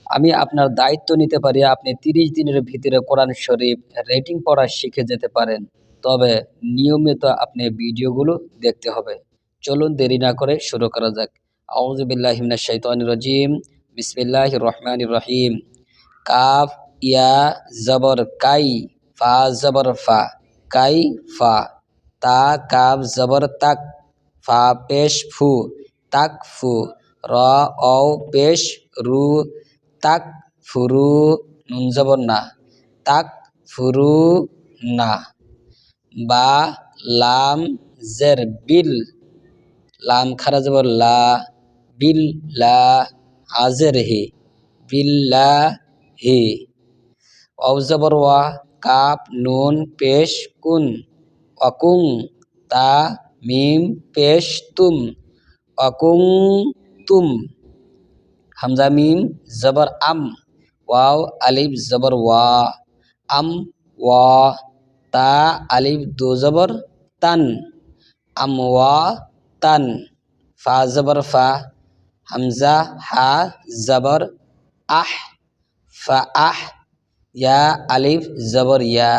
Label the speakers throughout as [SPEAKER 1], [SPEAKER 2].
[SPEAKER 1] আমি আপনার দায়িত্ব নিতে পারি আপনি 30 দিনের ভিতরে কোরআন শরীফ রেটিং পড়া শিখে যেতে পারেন। তবে নিয়মিত আপনি ভিডিওগুলো দেখতে হবে। চলুন দেরি না করে শুরু করা যাক। আউযু বিল্লাহি মিনাশ শাইতানির রাজিম। বিসমিল্লাহির রহমানির রহিম। কাফ ইয়া জবর কাই, ফা জবর ফা, কাই ফা। তা কাফ জবর তাক, ফা পেশ ফু, তাক ফু। র অও পেশ রু, তাক ফুরু, নুন জবর না, তাক ফুরু না। বা লাম জের বিল, লাম খারা জবর লা, বিল লা, হাজের হি, বিল্লা হি। ওয়াও জবর ওয়া, কাপ নুন পেশ কুন, অকুং। তা মিম পেশ তুম, অকুং তুম। হামজা মিম জবর আম, ওয়াও আলিফ জবর ওয়া, আম ওয়া। তা আলিফ দো জবর তান, আম ওয়া তান। ফা জবর ফা, হামজা হা জবর আহ, ফা আহ। ইয়া আলিফ জবর ইয়া,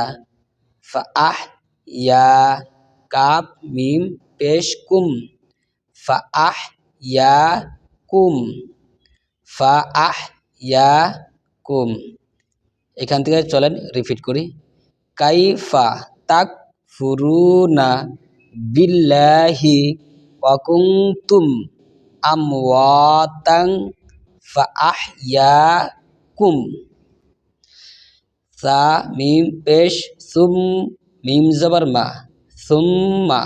[SPEAKER 1] ফা আহ ইয়া। কাপ মিম পেশ কুম, ফা আহ ইয়া কুম, ফা আহ ইয়া কুম। এখান থেকে চলেন রিপিট করি। কাইফা তাক ফুরুনা বিল্লাহি ওয়া কুনতুম আমওয়াতান ফা আহইয়াকুম। সা মিম পেশ সুম, মিম জবর মা, সুম্মা।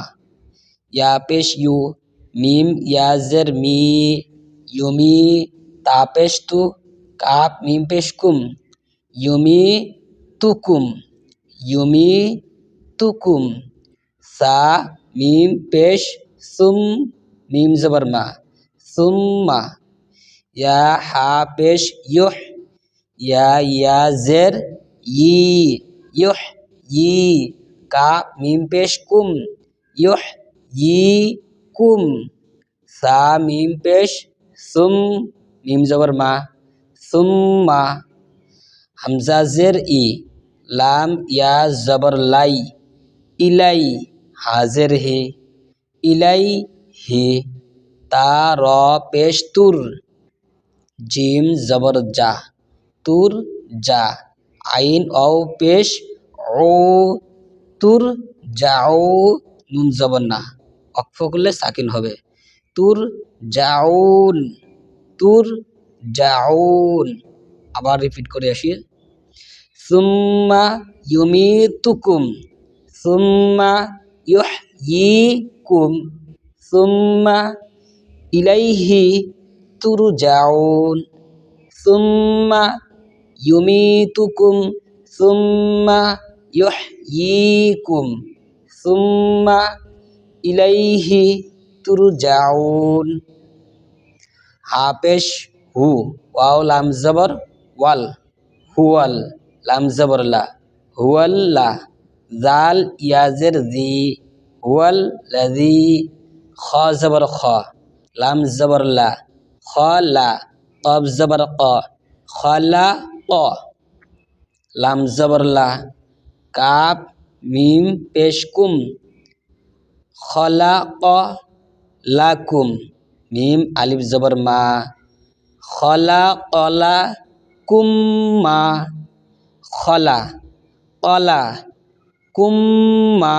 [SPEAKER 1] ইয়া পেশ ইউ, মিম ইয়া জের মি, ইউমি। তা পেশ তু, কাপ মিম পেশ কুম, ইউমি তুকুম, ইউমি তুকুম। সা মিম পেশ সুম, মিম জবর মা, সুম্মা। ইয়া হা পেশ ইউহ, ইয়া জের ই, ইউহ ই। কাপ মিম পেশ কুম, ইউহ ই কুম। সা মিম পেশ সুম, মিম জবর মা, সুম্মা। হামজা জের ই, লাম ইয়া জবর লাই, ইলাই, হাজের হে, ইলাই হি। তা র পেশ তুর, জিম জবর জা, তুর জা। আইন অও পেশ ও, তুর যাও, নুন জবর না, অক্ফ করলে সাকিন হবে। তুর যাউন, তুর যাউন। আবার রিপিট করে আসি। সুম্মা ইউমিতুকুম, সুম্মা ইউহয়িকুম, সুম্মা ইলাইহি তুরজাউন, সুম্মা ইউমিতুকুম, সুম্মা ইউহয়িকুম, সুম্মা ইলাইহি তুরজাউন। হা পেশ হু, ওয়াও লাম জবর ওয়াল, হুয়াল, লাম জবর লা, হুয়াল্লা। জাল ইয়াজের জি, হুয়াল লাজি। খ জবর খ, লাম জবর লা, খ লা। কব জবর ক, খলা ক, লাম জবর লা। কাপ মিম পেশ কুম, খলাক লাকুম, মিম আলিফ জবর মা, খলাকলা কুম্মা, খলা কলা কুম্মা।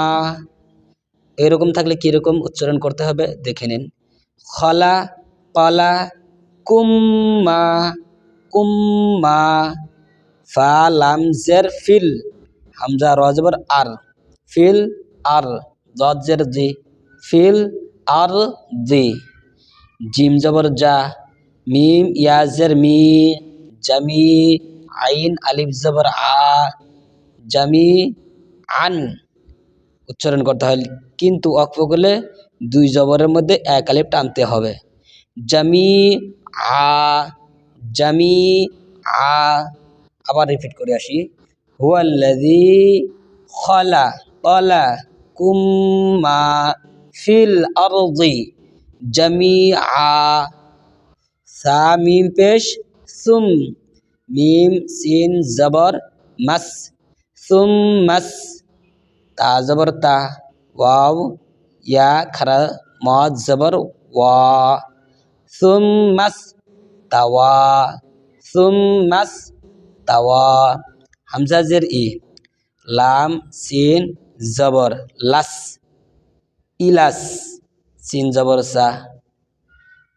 [SPEAKER 1] এরকম থাকলে কিরকম উচ্চারণ করতে হবে দেখে নিন। খলা কলা কুম্মা, কুম্মা। ফা লাম জের ফিল, হামজা র জবর আর, ফিল আর। জদ জের জি, ফিল আর জি। জিম জবর জা, মিম ইয়া জের মি, জামি। আইন আলিফ জবর আ, জামি আন। উচ্চারণ করতে হয়, কিন্তু অক্ফ করলে দুই জবরের মধ্যে এক আলিফ টানতে হবে। জামি আ, জামি আ। আবার রিপিট করে আসি। হুয়াল্লাযী খলা কলা কুম্মা ফিল আরদি জামিআ। সা মিম পেশ সুম, মিম সিন জবর মাস সুম্মাস তা জবর তা ওয়াও ইয়া খারা মদ জবর ওয়া সুম্মাস তাওয়া সুম্মাস তাওয়া হামজা জের ই লাম সিন জবর লাস ইলাস সিন জবর সা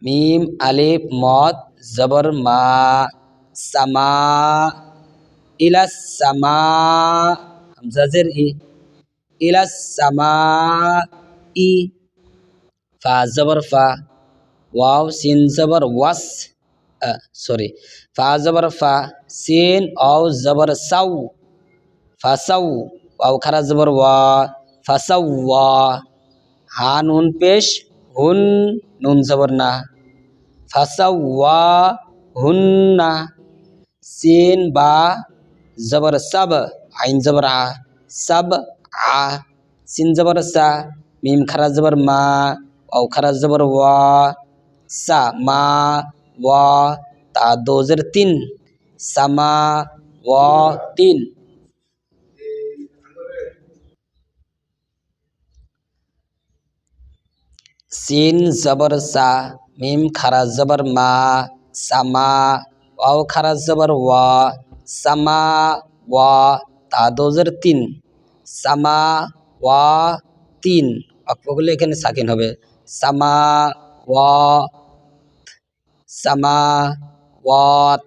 [SPEAKER 1] মিম আলিফ মদ জবর মা সামা ইলাস সামা হামজা জের ই ইলাস সামা ই ফা জবর ফা ওয়াও সিন জবর ওয়াস সরি ফা জবর ফা সিন আও জবর সাউ ফাসাউ ওয়াও খারা জবর ওয়া ফাসাওয়া হা নুন পেশ হুন নুন জবর না ফাসাওয়া হুন্না সিন বা জবর সাব আইন জবর আ সাব আ সিন জবর সা মিম খারা জবর মা ওয়াও খারা জবর ওয়া সা মা ওয়া তা দোজের তিন সামা ওয়া তিন সিন জবর সা মিম খারা জবর মা সামা ওয়াও খারা জবর ওয়া সামা ওয়া তা দোজের তিন সামা ওয়া তিন অক্ষরগুলো এখানে সাকিন হবে সামা ওয়া সামা ওয়াত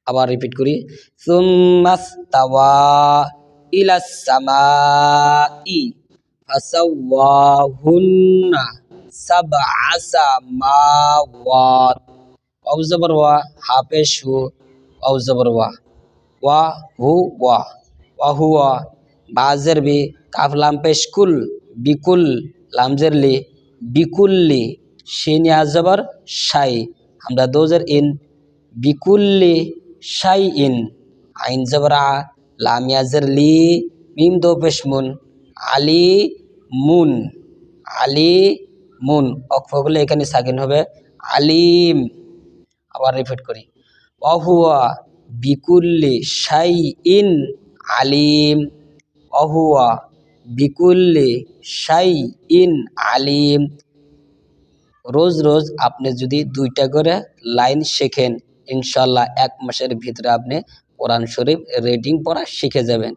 [SPEAKER 1] আবার রিপিট করি সুম্মাস্তাওয়া ইলাস সামাই ফাসাওয়াহুন্না সাবআ সামাওয়াত ওয়াও জবর ওয়া হা পেশ হু ওয়াও জবর ওয়া হু ওয়া হুয়া বাজের বি কাফ লাম পেশ কুল বিকুল লাম জের লি বিকুল্লি শিন ইয়া জবর শাই আমরা দোজের ইন বিকুল্লি শাই ইন আইন জবর আ লাম ইয়া জের লি মিম দো পেশ মুন আলি মুন আলি মুন অক্ষরগুলো এখানে সাকিন হবে আলিম আবার রিপিট করি ওয়াহুয়া বিকুল্লি শাই ইন আলিম ওয়াহুয়া বিকুল্লি শাই ইন আলিম রোজ রোজ আপনি যদি 2টা করে লাইন শেখেন ইনশাল্লাহ 1 মাসের ভিতরে আপনি কোরআন শরীফ রিডিং পড়া শিখে যাবেন।